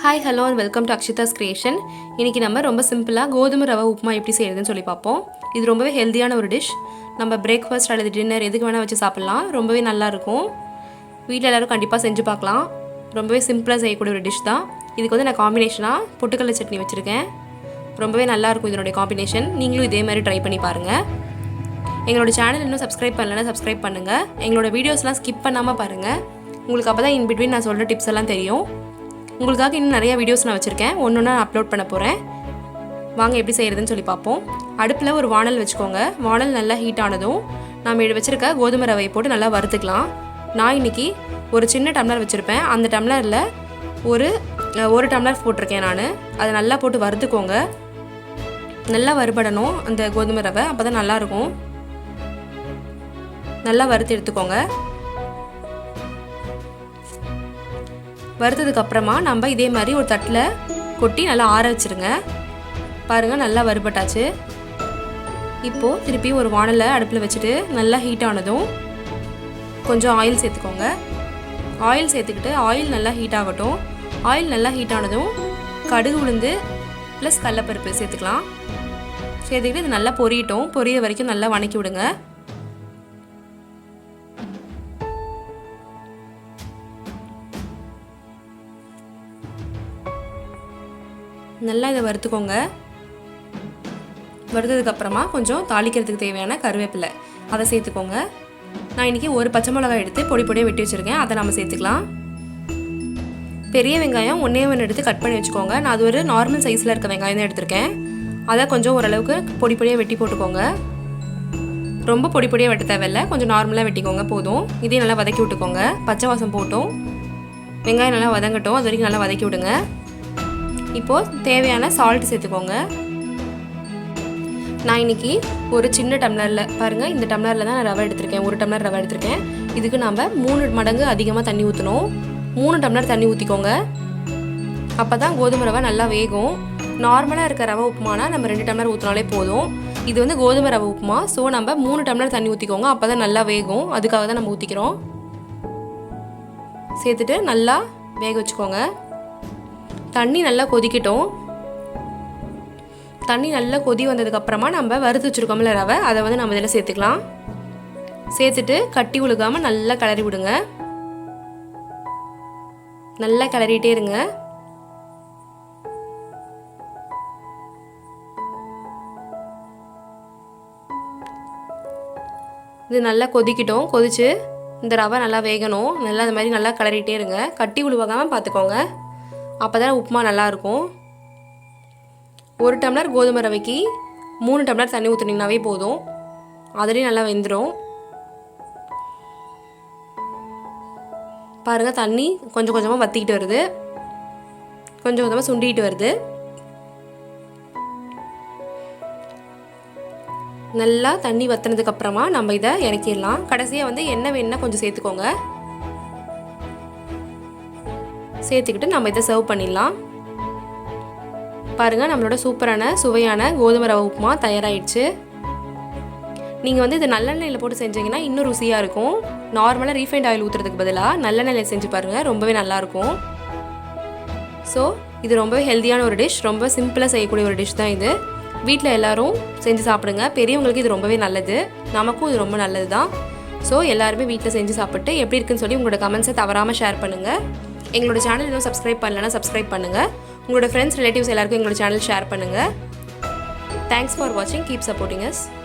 Hi hello and welcome to Akshita's creation. இன்றைக்கி நம்ம ரொம்ப சிம்பிளாக கோதுமை ரவை உப்புமா எப்படி செய்கிறதுன்னு சொல்லி பார்ப்போம். இது ரொம்பவே ஹெல்த்தியான ஒரு டிஷ். நம்ம பிரேக்ஃபாஸ்ட் அல்லது டின்னர் எதுக்கு வேணால் வச்சு சாப்பிட்லாம். ரொம்பவே நல்லாயிருக்கும். வீட்டில் எல்லோரும் கண்டிப்பாக செஞ்சு பார்க்கலாம். ரொம்பவே சிம்பிளாக செய்யக்கூடிய ஒரு டிஷ் தான். இதுக்கு வந்து நான் காம்பினேஷனாக பொட்டுக்கடலை சட்னி வச்சுருக்கேன். ரொம்பவே நல்லாயிருக்கும் இதனுடைய காம்பினேஷன். நீங்களும் இதே மாதிரி ட்ரை பண்ணி பாருங்கள். எங்களோட சேனல் இன்னும் சப்ஸ்கிரைப் பண்ணலைன்னா சப்ஸ்கிரைப் பண்ணுங்கள். எங்களோட வீடியோஸ்லாம் ஸ்கிப் பண்ணாமல் பாருங்கள். உங்களுக்கு அப்போ தான் இன் பிட்வீன் நான் சொல்கிற டிப்ஸ் எல்லாம் தெரியும். உங்களுக்காக இன்னும் நிறையா வீடியோஸ் நான் வச்சுருக்கேன். ஒன்று ஒன்றா அப்லோட் பண்ண போகிறேன். வாங்க எப்படி செய்கிறதுன்னு சொல்லி பார்ப்போம். அடுப்பில் ஒரு வானல் வச்சுக்கோங்க. வானல் நல்லா ஹீட் ஆனதும் நம்ம வச்சுருக்க கோதுமை ரவையை போட்டு நல்லா வறுத்துக்கலாம். நான் இன்றைக்கி ஒரு சின்ன டம்ளர் வச்சுருப்பேன். அந்த டம்ளரில் ஒரு டம்ளர் போட்டிருக்கேன் நான். அதை நல்லா போட்டு வறுத்துக்கோங்க. நல்லா வறுபடணும் அந்த கோதுமை ரவை, அப்போ தான் நல்லாயிருக்கும். நல்லா வறுத்து எடுத்துக்கோங்க. வறுத்ததுக்கப்புறமா நம்ம இதே மாதிரி ஒரு தட்டில் கொட்டி நல்லா ஆற வச்சுருங்க. பாருங்கள், நல்லா வறுபட்டாச்சு. இப்போது திருப்பி ஒரு வானலை அடுப்பில் வச்சுட்டு நல்லா ஹீட் ஆனதும் கொஞ்சம் ஆயில் சேர்த்துக்கோங்க. ஆயில் சேர்த்துக்கிட்டு ஆயில் நல்லா ஹீட் ஆகட்டும். ஆயில் நல்லா ஹீட் ஆனதும் கடுகு உளுந்து ப்ளஸ் கடலைப்பருப்பு சேர்த்துக்கலாம். சேர்த்துக்கிட்டு இது நல்லா பொரியட்டும். பொரிய வரைக்கும் நல்லா வணக்கி விடுங்க. நல்லா இதை வறுத்துக்கோங்க. வறுத்ததுக்கப்புறமா கொஞ்சம் தாளிக்கிறதுக்கு தேவையான கருவேப்பிலை அதை சேர்த்துக்கோங்க. நான் இன்றைக்கி ஒரு பச்சை மிளகாய் எடுத்து பொடி பொடியாக வெட்டி வச்சுருக்கேன். அதை நம்ம சேர்த்துக்கலாம். பெரிய வெங்காயம் ஒன்றே எடுத்து கட் பண்ணி வச்சுக்கோங்க. நான் அது ஒரு நார்மல் சைஸில் இருக்க வெங்காயம் தான் எடுத்திருக்கேன். அதை கொஞ்சம் ஓரளவுக்கு பொடி பொடியாக வெட்டி போட்டுக்கோங்க. ரொம்ப பொடி பொடியாக வெட்ட தேவையில்லை, கொஞ்சம் நார்மலாக வெட்டிக்கோங்க போதும். இதையும் நல்லா வதக்கி விட்டுக்கோங்க. பச்சை வாசம் போட்டும் வெங்காயம் நல்லா வதங்கட்டும். அது வரைக்கும் நல்லா வதக்கி விடுங்க. இப்போது தேவையான சால்ட் சேர்த்துக்கோங்க. நான் இன்றைக்கி ஒரு சின்ன டம்ளரில் பாருங்கள், இந்த டம்ளரில் தான் நான் ரவை எடுத்திருக்கேன். ஒரு டம்ளர் ரவை எடுத்திருக்கேன். இதுக்கு நம்ம 3 மடங்கு அதிகமாக தண்ணி ஊற்றணும். 3 டம்ளர் தண்ணி ஊற்றிக்கோங்க. அப்போ தான் கோதுமை ரவை நல்லா வேகும். நார்மலாக இருக்க ரவை உப்புமானா நம்ம 2 டம்ளர் ஊற்றினாலே போதும். இது வந்து கோதுமை ரவை உப்புமா. ஸோ நம்ம 3 டம்ளர் தண்ணி ஊற்றிக்கோங்க. அப்போ தான் நல்லா வேகும். அதுக்காக தான் நம்ம ஊற்றிக்கிறோம். சேர்த்துட்டு நல்லா வேக வச்சுக்கோங்க. தண்ணி நல்லா கொதிக்கட்டும். தண்ணி நல்லா கொதி வந்ததுக்கப்புறமா நம்ம வறுத்து வச்சுருக்கோம்ல ரவை, அதை வந்து நம்ம இதில் சேர்த்துக்கலாம். சேர்த்துட்டு கட்டி உழுகாமல் நல்லா கிளறி விடுங்க. நல்லா கிளறிட்டே இருங்க. இது நல்லா கொதிக்கட்டும். கொதிச்சு இந்த ரவை நல்லா வேகணும். நல்லா அது மாதிரி நல்லா கிளறிட்டே இருங்க. கட்டி உழுவாகாமல் பார்த்துக்கோங்க. அப்போ தான் உப்புமா நல்லாயிருக்கும். ஒரு டம்ளர் கோதுமை ரவைக்கு 3 டம்ளர் தண்ணி ஊற்றுனீங்கனாவே போதும். அதுலேயும் நல்லா வெந்துடும். பாருங்கள், தண்ணி கொஞ்சம் கொஞ்சமாக வற்றிக்கிட்டு வருது. கொஞ்சம் கொஞ்சமாக சுண்டிகிட்டு வருது. நல்லா தண்ணி வற்றினதுக்கப்புறமா நம்ம இதை இறக்கிடலாம். கடைசியாக வந்து எண்ணெய் வேணுன்னா கொஞ்சம் சேர்த்துக்கோங்க. சேர்த்துக்கிட்டு நம்ம இதை சர்வ் பண்ணிடலாம். பாருங்கள், நம்மளோட சூப்பரான சுவையான கோதுமை ரவை உப்புமா தயாராகிடுச்சு. நீங்கள் வந்து இது நல்லெண்ணெயில் போட்டு செஞ்சீங்கன்னா இன்னும் ருசியாக இருக்கும். நார்மலாக ரீஃபைண்ட் ஆயில் ஊற்றுறதுக்கு பதிலாக நல்லெண்ணெயில் செஞ்சு பாருங்கள், ரொம்பவே நல்லாயிருக்கும். ஸோ இது ரொம்பவே ஹெல்த்தியான ஒரு டிஷ். ரொம்ப சிம்பிளாக செய்யக்கூடிய ஒரு டிஷ் தான் இது. வீட்டில் எல்லோரும் செஞ்சு சாப்பிடுங்க. பெரியவங்களுக்கு இது ரொம்பவே நல்லது. நமக்கும் இது ரொம்ப நல்லது தான். ஸோ எல்லாருமே வீட்டில் செஞ்சு சாப்பிட்டு எப்படி இருக்குன்னு சொல்லி உங்களோட கமெண்ட்ஸை தவறாமல் ஷேர் பண்ணுங்கள். எங்களோட சேனல் இன்னும் சப்ஸ்கிரைப் பண்ணலைன்னா சப்ஸ்கிரைப் பண்ணுங்கள். உங்களோட ஃப்ரெண்ட்ஸ் ரிலேட்டிவ்ஸ் எல்லாருக்கும் எங்களோட சேனல் ஷேர் பண்ணுங்கள். தேங்க்ஸ் ஃபார் வாட்சிங். Keep supporting us.